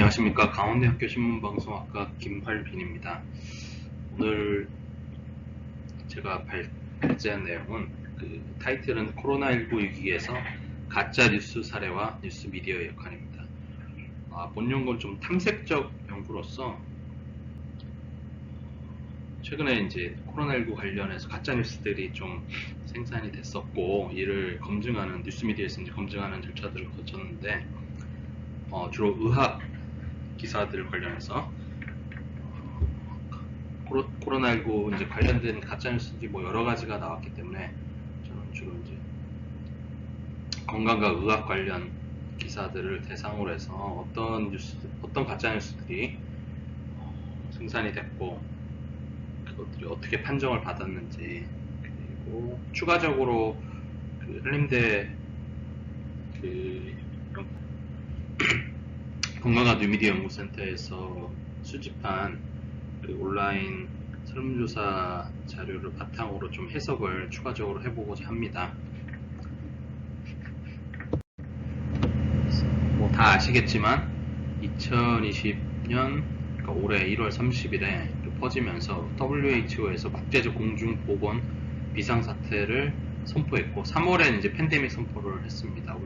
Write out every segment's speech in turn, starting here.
안녕하십니까. 강원대학교 신문방송학과 김활빈입니다. 오늘 제가 발제한 내용은 타이틀은 코로나19 위기에서 가짜 뉴스 사례와 뉴스 미디어의 역할입니다. 본 연구는 좀 탐색적 연구로서 최근에 이제 코로나19 관련해서 가짜 뉴스들이 좀 생산이 됐었고, 이를 검증하는 뉴스 미디어에서 이제 검증하는 절차들을 거쳤는데, 주로 의학 기사들 관련해서 코로나19 이제 관련된 가짜뉴스들이 뭐 여러 가지가 나왔기 때문에 저는 주로 이제 건강과 의학 관련 기사들을 대상으로 해서 어떤 가짜뉴스들이 생산이 됐고 그것들이 어떻게 판정을 받았는지, 그리고 추가적으로 한림대 건강과 뉴미디어 연구센터에서 수집한 온라인 설문조사 자료를 바탕으로 좀 해석을 추가적으로 해보고자 합니다. 뭐 다 아시겠지만 2020년 그러니까 올해 1월 30일에 퍼지면서 WHO에서 국제적 공중보건 비상사태를 선포했고 3월에는 이제 팬데믹 선포를 했습니다.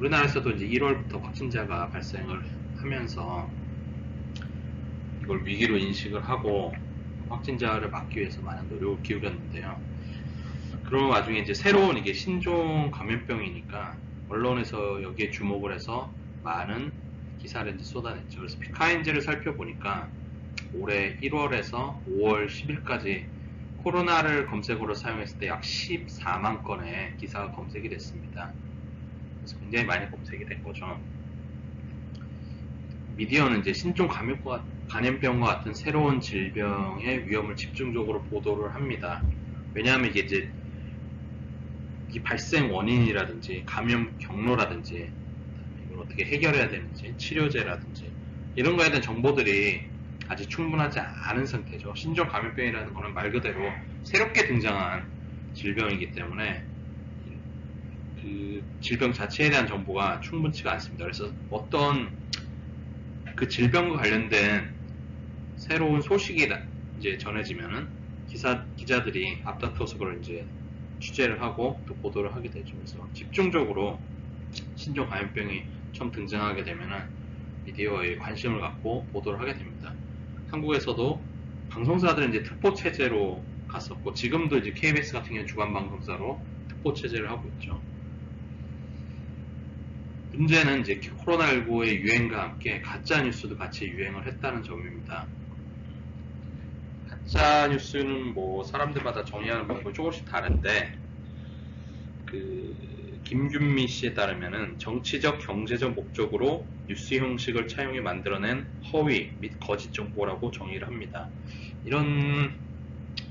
우리나라에서도 이제 1월부터 확진자가 발생을 하면서 이걸 위기로 인식을 하고 확진자를 막기 위해서 많은 노력을 기울였는데요. 그런 와중에 이제 새로운 이게 신종 감염병이니까 언론에서 여기에 주목을 해서 많은 기사를 이제 쏟아냈죠. 그래서 피카인지를 살펴보니까 올해 1월에서 5월 10일까지 코로나를 검색어로 사용했을 때 약 14만 건의 기사가 검색이 됐습니다. 그래서 굉장히 많이 검색이 된 거죠. 미디어는 이제 신종 감염병과 같은 새로운 질병의 위험을 집중적으로 보도를 합니다. 왜냐하면 이게 이 발생 원인이라든지 감염 경로라든지 이걸 어떻게 해결해야 되는지 치료제라든지 이런 거에 대한 정보들이 아직 충분하지 않은 상태죠. 신종 감염병이라는 거는 말 그대로 새롭게 등장한 질병이기 때문에 그 질병 자체에 대한 정보가 충분치가 않습니다. 그래서 어떤 그 질병과 관련된 새로운 소식이 이제 전해지면은 기자들이 앞다퉈서 그걸 이제 취재를 하고 또 보도를 하게 되죠. 그래서 집중적으로 신종 감염병이 처음 등장하게 되면은 미디어에 관심을 갖고 보도를 하게 됩니다. 한국에서도 방송사들은 이제 특보 체제로 갔었고 지금도 이제 KBS 같은 경우는 주간 방송사로 특보 체제를 하고 있죠. 문제는 이제 코로나19의 유행과 함께 가짜뉴스도 같이 유행을 했다는 점입니다. 가짜뉴스는 뭐 사람들마다 정의하는 방법이 조금씩 다른데 김균미 씨에 따르면은 정치적, 경제적 목적으로 뉴스 형식을 차용해 만들어낸 허위 및 거짓 정보라고 정의를 합니다. 이런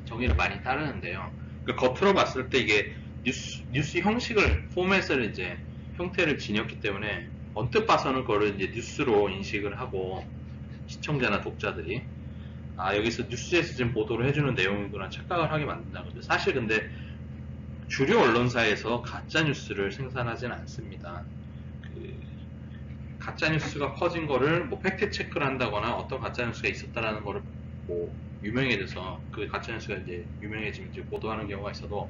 정의를 많이 따르는데요. 겉으로 봤을 때 이게 뉴스 형식을 포맷을 이제 형태를 지녔기 때문에 언뜻 봐서는 그거를 이제 뉴스로 인식을 하고 시청자나 독자들이 여기서 뉴스에서 지금 보도를 해주는 내용이구나 착각을 하게 만든다거든요. 사실 근데 주류 언론사에서 가짜뉴스를 생산하지는 않습니다. 가짜뉴스가 퍼진 거를 뭐 팩트체크를 한다거나 어떤 가짜뉴스가 있었다라는 거를 뭐 유명해져서 그 가짜뉴스가 이제 유명해지면 이제 보도하는 경우가 있어도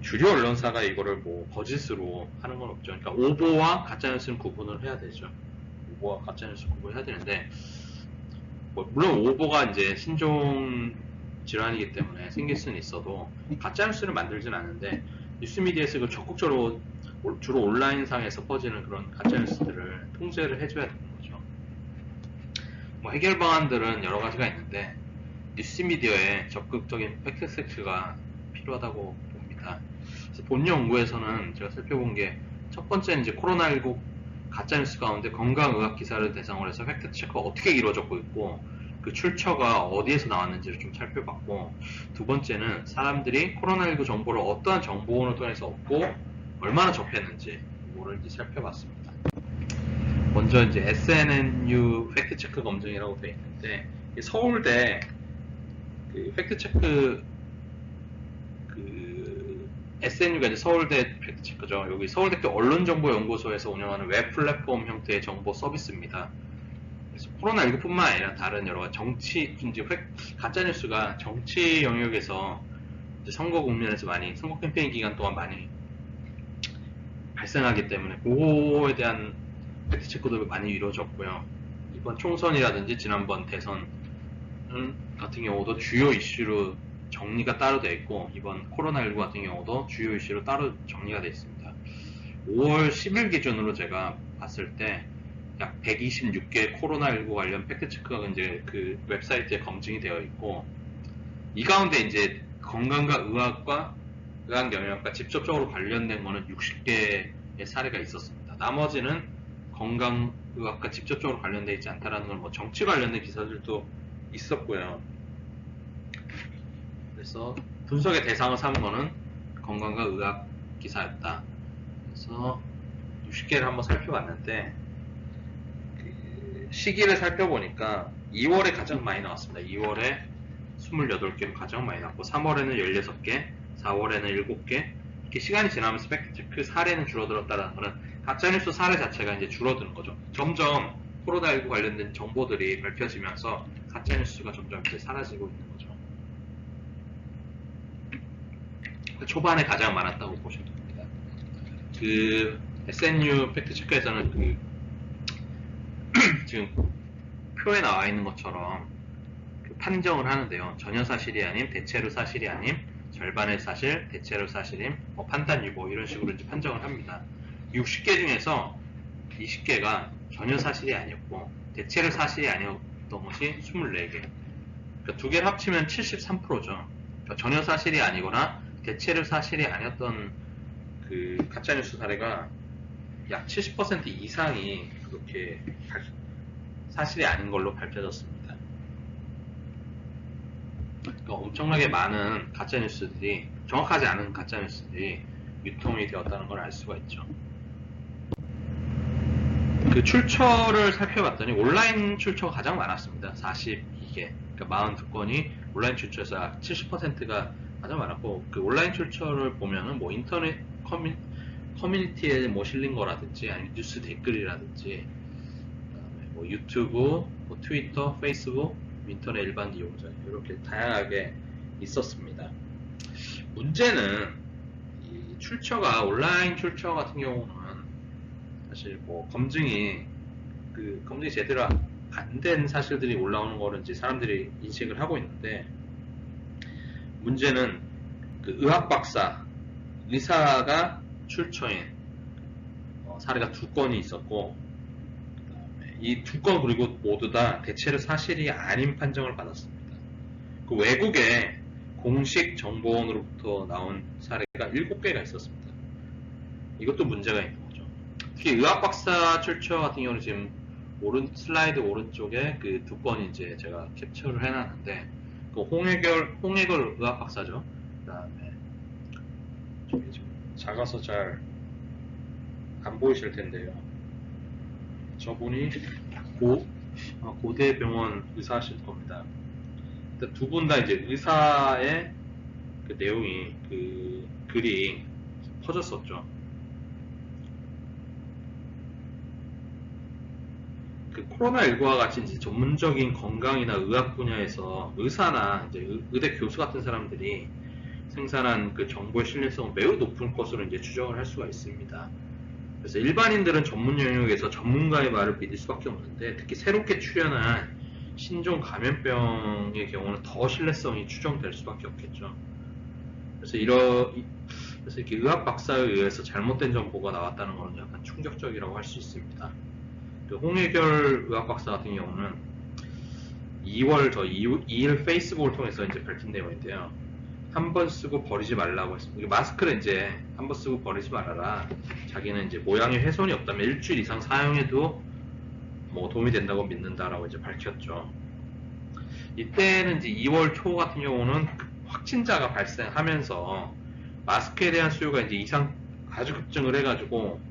주류 언론사가 이거를 뭐 거짓으로 하는 건 없죠. 그러니까 오보와 가짜뉴스는 구분을 해야 되죠. 오보와 가짜뉴스 구분을 해야 되는데 물론 오보가 이제 신종 질환이기 때문에 생길 수는 있어도 가짜뉴스를 만들진 않는데 뉴스미디어에서 이걸 적극적으로 주로 온라인상에서 퍼지는 그런 가짜뉴스들을 통제를 해줘야 되는 거죠. 뭐 해결 방안들은 여러 가지가 있는데 뉴스미디어에 적극적인 팩트체크가 필요하다고 봅니다. 그래서 본 연구에서는 제가 살펴본 게 첫 번째는 이제 코로나19 가짜뉴스 가운데 건강의학 기사를 대상으로 해서 팩트체크가 어떻게 이루어졌고 있고 그 출처가 어디에서 나왔는지를 좀 살펴봤고, 두 번째는 사람들이 코로나19 정보를 어떠한 정보원을 통해서 얻고 얼마나 접했는지 이거를 이제 살펴봤습니다. 먼저 이제 SNNU 팩트체크 검증이라고 되어 있는데 서울대 팩트체크 SNU가 이제 서울대 팩트체크죠. 여기 서울대학교 언론정보연구소에서 운영하는 웹 플랫폼 형태의 정보 서비스입니다. 그래서 코로나19뿐만 아니라 다른 여러 가지 정치, 이제 가짜뉴스가 정치 영역에서 이제 선거 국면에서 많이, 선거 캠페인 기간 동안 많이 발생하기 때문에 그거에 대한 팩트체크도 많이 이루어졌고요. 이번 총선이라든지 지난번 대선 같은 경우도 주요 이슈로 정리가 따로 되어 있고, 이번 코로나19 같은 경우도 주요 이슈로 따로 정리가 되어 있습니다. 5월 10일 기준으로 제가 봤을 때 약 126개 코로나19 관련 팩트체크가 이제 그 웹사이트에 검증이 되어 있고, 이 가운데 이제 건강과 의학과 의학 영역과 직접적으로 관련된 거는 60개의 사례가 있었습니다. 나머지는 건강 의학과 직접적으로 관련되어 있지 않다라는 건 뭐 정치 관련된 기사들도 있었고요. 그래서 분석의 대상을 삼은 거는 건강과 의학 기사였다. 그래서 60개를 한번 살펴봤는데, 그 시기를 살펴보니까 2월에 가장 많이 나왔습니다. 2월에 28개로 가장 많이 나왔고, 3월에는 16개, 4월에는 7개, 이렇게 시간이 지나면서 팩트체크 사례는 줄어들었다는 거는 가짜뉴스 사례 자체가 이제 줄어드는 거죠. 점점 코로나19 관련된 정보들이 밝혀지면서 가짜뉴스가 점점 이제 사라지고 있는 거죠. 초반에 가장 많았다고 보시면 됩니다. 그 SNU 팩트체크에서는 그 지금 표에 나와 있는 것처럼 그 판정을 하는데요. 전혀 사실이 아님, 대체로 사실이 아님, 절반의 사실, 대체로 사실임, 뭐 판단 유보 이런 식으로 이제 판정을 합니다. 60개 중에서 20개가 전혀 사실이 아니었고, 대체로 사실이 아니었던 것이 24개. 그러니까 두 개를 합치면 73%죠. 그러니까 전혀 사실이 아니거나 대체로 사실이 아니었던 그 가짜뉴스 사례가 약 70% 이상이 그렇게 사실이 아닌 걸로 밝혀졌습니다. 그러니까 엄청나게 많은 가짜뉴스들이, 정확하지 않은 가짜뉴스들이 유통이 되었다는 걸 알 수가 있죠. 그 출처를 살펴봤더니 온라인 출처가 가장 많았습니다. 42개. 그러니까 42건이 온라인 출처에서 70%가 가장 많았고, 그 온라인 출처를 보면은 뭐 인터넷 커뮤니티에 뭐 실린 거라든지, 아니면 뉴스 댓글이라든지, 뭐 유튜브, 뭐 트위터, 페이스북, 인터넷 일반 이용자, 이렇게 다양하게 있었습니다. 문제는 이 출처가, 온라인 출처 같은 경우는 사실 뭐 검증이 제대로 안 된 사실들이 올라오는 거는 이제 사람들이 인식을 하고 있는데, 문제는 그 의학 박사, 의사가 출처인 사례가 2건이 있었고, 이 2건 그리고 모두 다 대체로 사실이 아닌 판정을 받았습니다. 그 외국의 공식 정보원으로부터 나온 사례가 7개가 있었습니다. 이것도 문제가 있는 거죠. 특히 의학 박사 출처 같은 경우는 지금 슬라이드 오른쪽에 그 2건이 이제 제가 캡처를 해놨는데, 그 홍해걸 의학 박사죠. 그 다음에 저기 좀 작아서 잘 안 보이실 텐데요. 저분이 고대병원 의사실 겁니다. 두 분 다 이제 의사의 그 내용이, 그 글이 퍼졌었죠. 그 코로나19와 같이 이제 전문적인 건강이나 의학 분야에서 의사나 이제 의대 교수 같은 사람들이 생산한 그 정보의 신뢰성은 매우 높은 것으로 이제 추정을 할 수가 있습니다. 그래서 일반인들은 전문 영역에서 전문가의 말을 믿을 수밖에 없는데, 특히 새롭게 출현한 신종 감염병의 경우는 더 신뢰성이 추정될 수밖에 없겠죠. 그래서 이렇게 의학 박사에 의해서 잘못된 정보가 나왔다는 것은 약간 충격적이라고 할 수 있습니다. 그 홍해결 의학 박사 같은 경우는 2일 페이스북을 통해서 이제 밝힌 내용인데요. 한 번 쓰고 버리지 말라고 했습니다. 마스크를 이제 한 번 쓰고 버리지 말아라. 자기는 이제 모양의 훼손이 없다면 일주일 이상 사용해도 뭐 도움이 된다고 믿는다라고 이제 밝혔죠. 이때는 이제 2월 초 같은 경우는 확진자가 발생하면서 마스크에 대한 수요가 이제 아주 급증을 해가지고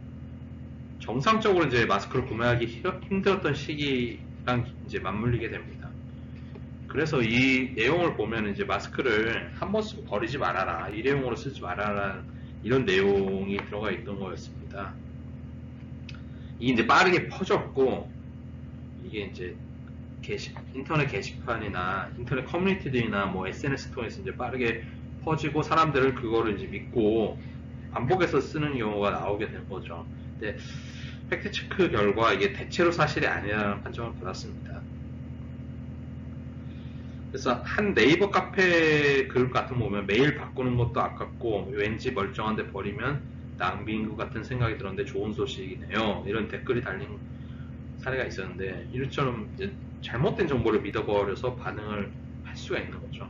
정상적으로 이제 마스크를 구매하기 힘들었던 시기랑 이제 맞물리게 됩니다. 그래서 이 내용을 보면 이제 마스크를 한 번 쓰고 버리지 말아라, 일회용으로 쓰지 말아라는 이런 내용이 들어가 있던 거였습니다. 이게 이제 빠르게 퍼졌고, 이게 이제 인터넷 게시판이나 인터넷 커뮤니티들이나 뭐 SNS 통해서 이제 빠르게 퍼지고 사람들은 그거를 이제 믿고 반복해서 쓰는 경우가 나오게 된 거죠. 근데 팩트체크 결과 이게 대체로 사실이 아니라는 판정을 받았습니다. 그래서 한 네이버 카페 글 같은 거 보면 메일 바꾸는 것도 아깝고 왠지 멀쩡한데 버리면 낭비인 것 같은 생각이 들었는데 좋은 소식이네요. 이런 댓글이 달린 사례가 있었는데 이처럼 이제 잘못된 정보를 믿어버려서 반응을 할 수가 있는 거죠.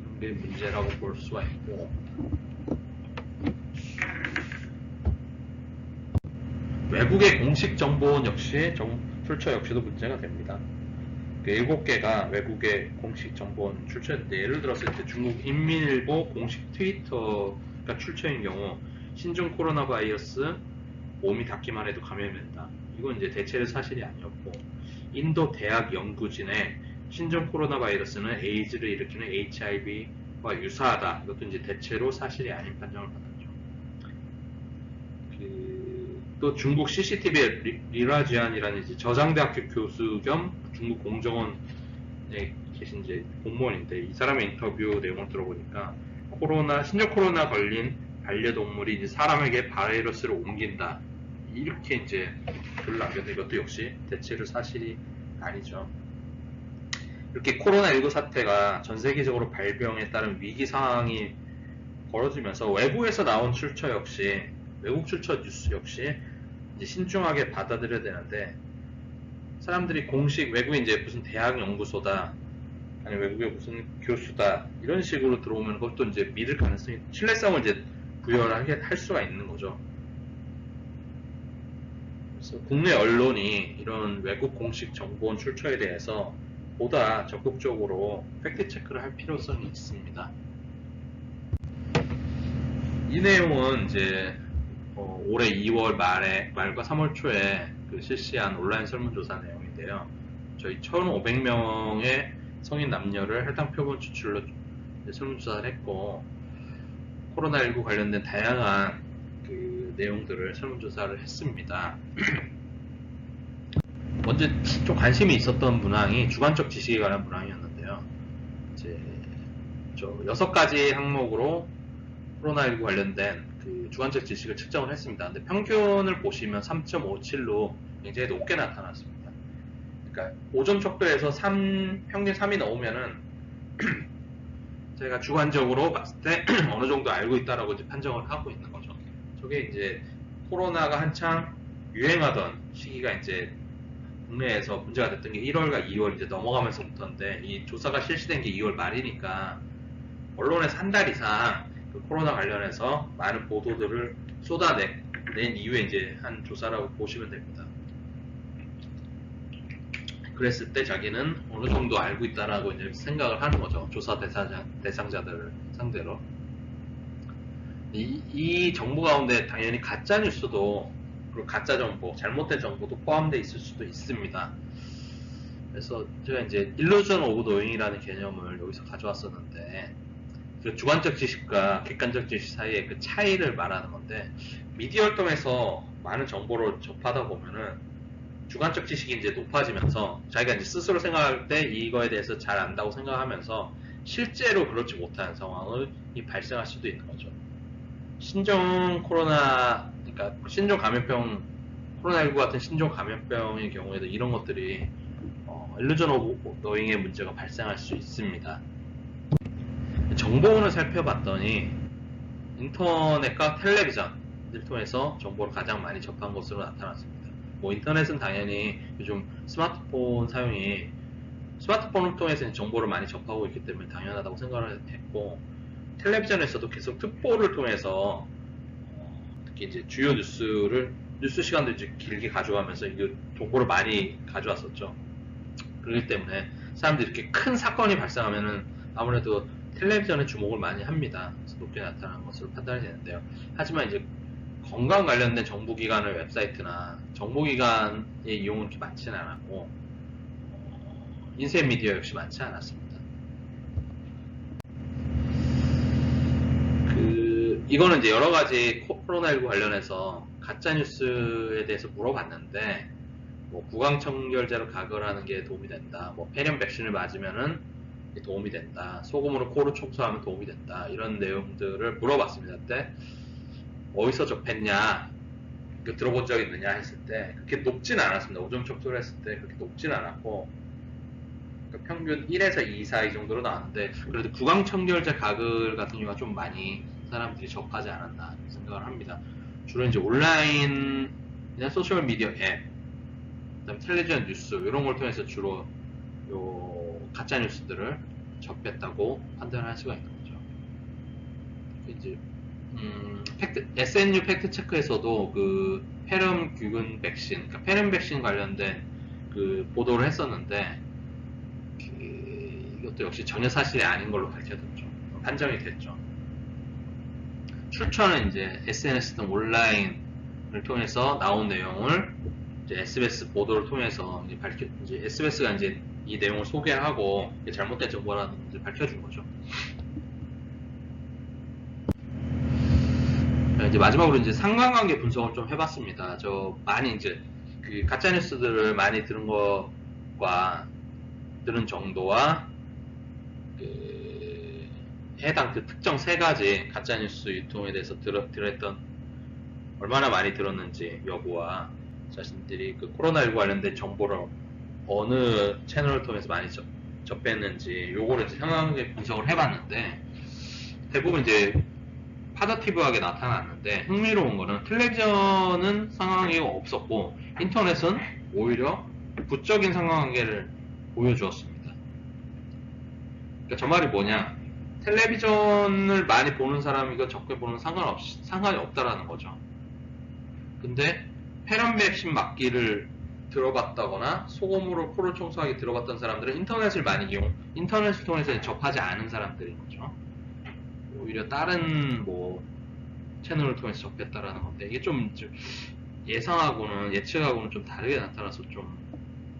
이런 게 문제라고 볼 수가 있고, 외국의 공식 정보원 역시 출처 역시도 문제가 됩니다. 7개가 외국의 공식 정보원 출처인데, 예를 들어서 이제 중국 인민일보 공식 트위터가 출처인 경우 신종 코로나 바이러스 몸이 닿기만 해도 감염된다. 이건 이제 대체로 사실이 아니었고, 인도 대학 연구진의 신종 코로나 바이러스는 에이즈를 일으키는 HIV와 유사하다. 이것도 이제 대체로 사실이 아닌 판정을 받았죠. 또 중국 CCTV의 리라지안이라는 이제 저장대학교 교수 겸 중국 공정원에 계신 이제 공무원인데, 이 사람의 인터뷰 내용을 들어보니까 신종 코로나 걸린 반려동물이 이제 사람에게 바이러스를 옮긴다. 이렇게 이제 글을 남겼는데 이것도 역시 대체로 사실이 아니죠. 이렇게 코로나19 사태가 전 세계적으로 발병에 따른 위기 상황이 벌어지면서 외부에서 나온 출처 역시, 외국 출처 뉴스 역시 이제 신중하게 받아들여야 되는데, 사람들이 외국에 이제 무슨 대학 연구소다, 아니 외국의 무슨 교수다, 이런 식으로 들어오면 그것도 이제 믿을 가능성이, 신뢰성을 이제 부여를 할 수가 있는 거죠. 그래서 국내 언론이 이런 외국 공식 정보원 출처에 대해서 보다 적극적으로 팩트 체크를 할 필요성이 있습니다. 이 내용은 이제 올해 2월 말과 3월 초에 실시한 온라인 설문조사 내용인데요. 저희 1,500명의 성인 남녀를 해당 표본 추출로 설문조사를 했고, 코로나19 관련된 다양한 내용들을 설문조사를 했습니다. 먼저 좀 관심이 있었던 문항이 주관적 지식에 관한 문항이었는데요. 이제 6가지 항목으로 코로나19 관련된 주관적 지식을 측정을 했습니다. 근데 평균을 보시면 3.57로 굉장히 높게 나타났습니다. 그러니까 5점 척도에서 평균 3이 넘으면은 제가 주관적으로 봤을 때 어느 정도 알고 있다라고 이제 판정을 하고 있는 거죠. 저게 이제 코로나가 한창 유행하던 시기가 이제 국내에서 문제가 됐던 게 1월과 2월 이제 넘어가면서부터인데, 이 조사가 실시된 게 2월 말이니까 언론에서 한 달 이상 코로나 관련해서 많은 보도들을 쏟아낸 이후에 이제 한 조사라고 보시면 됩니다. 그랬을 때 자기는 어느 정도 알고 있다라고 이제 생각을 하는 거죠. 조사 대상자들을 상대로. 이 정보 가운데 당연히 가짜 뉴스도, 그리고 가짜 정보, 잘못된 정보도 포함되어 있을 수도 있습니다. 그래서 제가 이제 illusion of knowing이라는 개념을 여기서 가져왔었는데, 주관적 지식과 객관적 지식 사이의 그 차이를 말하는 건데, 미디어 활동에서 많은 정보를 접하다 보면은 주관적 지식이 이제 높아지면서 자기가 이제 스스로 생각할 때 이거에 대해서 잘 안다고 생각하면서 실제로 그렇지 못한 상황이 발생할 수도 있는 거죠. 신종 감염병, 코로나19 같은 신종 감염병의 경우에도 이런 것들이 illusion of knowing의 문제가 발생할 수 있습니다. 정보원을 살펴봤더니 인터넷과 텔레비전을 통해서 정보를 가장 많이 접한 것으로 나타났습니다. 뭐 인터넷은 당연히 요즘 스마트폰을 통해서 정보를 많이 접하고 있기 때문에 당연하다고 생각을 했고, 텔레비전에서도 계속 특보를 통해서 특히 이제 주요 뉴스 시간도 이제 길게 가져가면서 정보를 많이 가져왔었죠. 그렇기 때문에 사람들이 이렇게 큰 사건이 발생하면은 아무래도 텔레비전에 주목을 많이 합니다. 그래서 높게 나타나는 것으로 판단이 되는데요. 하지만 이제 건강 관련된 정보기관의 웹사이트나 정보기관의 이용은 그렇게 많지는 않았고, 인쇄 미디어 역시 많지 않았습니다. 이거는 이제 여러 가지 코로나19 관련해서 가짜뉴스에 대해서 물어봤는데, 뭐 구강청결제로 가글하는 게 도움이 된다, 뭐 폐렴 백신을 맞으면은 도움이 된다, 소금으로 코를 청소하면 도움이 된다, 이런 내용들을 물어봤습니다. 그때 어디서 접했냐, 들어본 적 있느냐 했을 때 그렇게 높진 않았습니다. 오점 촉소를 했을 때 그렇게 높진 않았고, 평균 1에서 2 사이 정도로 나왔는데, 그래도 구강청결제 가글 같은 경우가 좀 많이 사람들이 접하지 않았나 생각을 합니다. 주로 이제 온라인이나 소셜미디어 앱, 그다음 텔레비전 뉴스 이런 걸 통해서 주로 요 가짜 뉴스들을 접했다고 판단할 수가 있는 거죠. 이제 SNU 팩트 체크에서도 그 폐렴 규근 백신, 그러니까 폐렴 백신 관련된 그 보도를 했었는데, 이것도 역시 전혀 사실이 아닌 걸로 밝혀졌죠. 판정이 됐죠. 출처는 이제 SNS 등 온라인을 통해서 나온 내용을 이제 SBS 보도를 통해서 이제 SBS가 이제 이 내용을 소개하고 잘못된 정보라는 걸 밝혀준 거죠. 이제 마지막으로 이제 상관관계 분석을 좀 해봤습니다. 많이 이제 그 가짜 뉴스들을 많이 들은 것과 들은 정도와 그 해당 그 특정 세 가지 가짜 뉴스 유통에 대해서 들었던 얼마나 많이 들었는지 여부와 자신들이 그 코로나19 관련된 정보를 어느 채널을 통해서 많이 접했는지 요거를 이제 상관관계 분석을 해봤는데, 대부분 이제 파다티브하게 나타났는데, 흥미로운 거는 텔레비전은 상관관계가 없었고 인터넷은 오히려 부적인 상관관계를 보여주었습니다. 그러니까 저 말이 뭐냐, 텔레비전을 많이 보는 사람이고 적게 보는 상관이 없다라는 거죠. 근데 폐렴 백신 맞기를 들어봤다거나 소금으로 코를 청소하기 들어봤던 사람들은 인터넷을 통해서 접하지 않은 사람들인 거죠. 오히려 다른 뭐 채널을 통해서 접했다라는 건데, 이게 좀 예측하고는 좀 다르게 나타나서 좀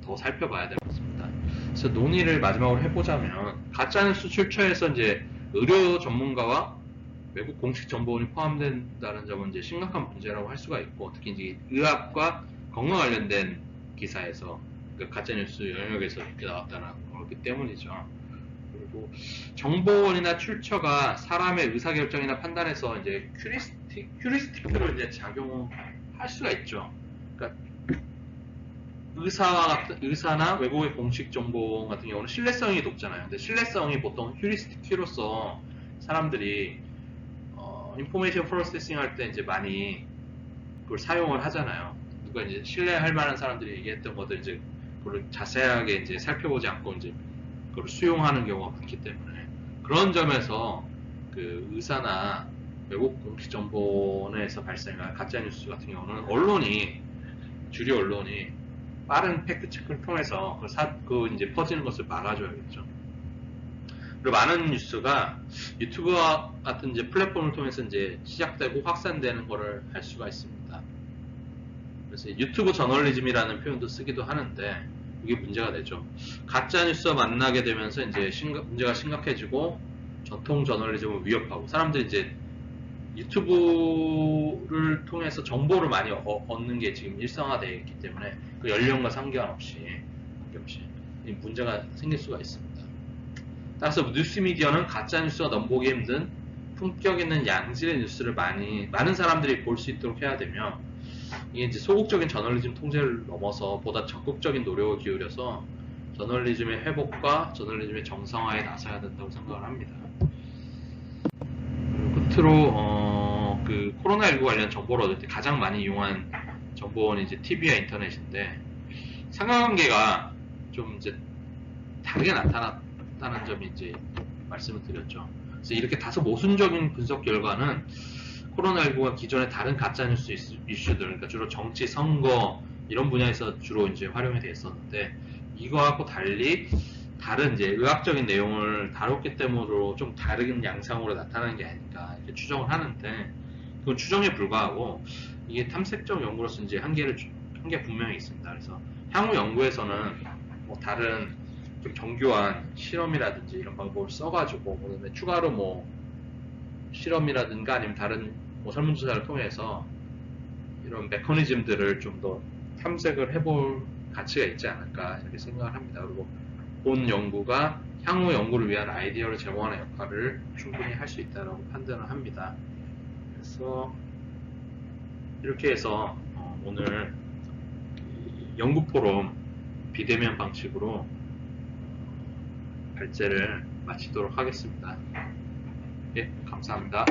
더 살펴봐야 될 것 같습니다. 그래서 논의를 마지막으로 해보자면, 가짜뉴스 출처에서 이제 의료 전문가와 외국 공식 정보원이 포함된다는 점은 이제 심각한 문제라고 할 수가 있고, 특히 이제 의학과 건강 관련된 기사에서 그 가짜뉴스 영역에서 이렇게 나왔다는 거기 때문이죠. 그리고 정보원이나 출처가 사람의 의사결정이나 판단에서 이제 휴리스틱으로 이제 작용할 수가 있죠. 그러니까 의사나 외국의 공식 정보 같은 경우는 신뢰성이 높잖아요. 근데 신뢰성이 보통 휴리스틱으로서 사람들이 인포메이션 프로세싱 할 때 이제 많이 그걸 사용을 하잖아요. 누가 이제 신뢰할 만한 사람들이 얘기했던 것들 이제 그걸 자세하게 이제 살펴보지 않고 이제 그걸 수용하는 경우가 많기 때문에, 그런 점에서 그 의사나 외국 공식 정보원에서 발생한 가짜 뉴스 같은 경우는 주류 언론이 빠른 팩트 체크를 통해서 그 이제 퍼지는 것을 막아줘야겠죠. 그리고 많은 뉴스가 유튜브 같은 이제 플랫폼을 통해서 이제 시작되고 확산되는 것을 알 수가 있습니다. 그래서 유튜브 저널리즘이라는 표현도 쓰기도 하는데, 이게 문제가 되죠. 가짜 뉴스와 만나게 되면서 이제 문제가 심각해지고 전통 저널리즘을 위협하고, 사람들이 이제 유튜브를 통해서 정보를 많이 얻는 게 지금 일상화되어 있기 때문에 그 연령과 상관없이 문제가 생길 수가 있습니다. 따라서 뉴스미디어는 가짜뉴스가 넘보기 힘든 품격 있는 양질의 뉴스를 많은 사람들이 볼 수 있도록 해야 되며, 이게 이제 소극적인 저널리즘 통제를 넘어서 보다 적극적인 노력을 기울여서 저널리즘의 회복과 저널리즘의 정상화에 나서야 된다고 생각을 합니다. 끝으로 그 코로나19 관련 정보를 얻을 때 가장 많이 이용한 정보원이 이제 TV와 인터넷인데, 상관관계가 좀 이제 다르게 나타났다는 점이 이제 말씀을 드렸죠. 그래서 이렇게 다소 모순적인 분석 결과는 코로나19가 기존의 다른 가짜뉴스 이슈들, 그러니까 주로 정치, 선거 이런 분야에서 주로 이제 활용이 됐었는데, 이거하고 달리 다른 이제 의학적인 내용을 다뤘기 때문에 좀 다른 양상으로 나타나는 게 아닐까 이렇게 추정을 하는데, 그건 추정에 불과하고 이게 탐색적 연구로서 이제 한계 분명히 있습니다. 그래서 향후 연구에서는 뭐 다른 좀 정교한 실험이라든지 이런 방법을 써가지고, 그다음에 추가로 뭐 실험이라든가 아니면 다른 뭐 설문조사를 통해서 이런 메커니즘들을 좀 더 탐색을 해볼 가치가 있지 않을까 이렇게 생각을 합니다. 그리고 본 연구가 향후 연구를 위한 아이디어를 제공하는 역할을 충분히 할 수 있다고 판단을 합니다. 그래서 이렇게 해서 오늘 연구 포럼 비대면 방식으로 발제를 마치도록 하겠습니다. 예, 감사합니다.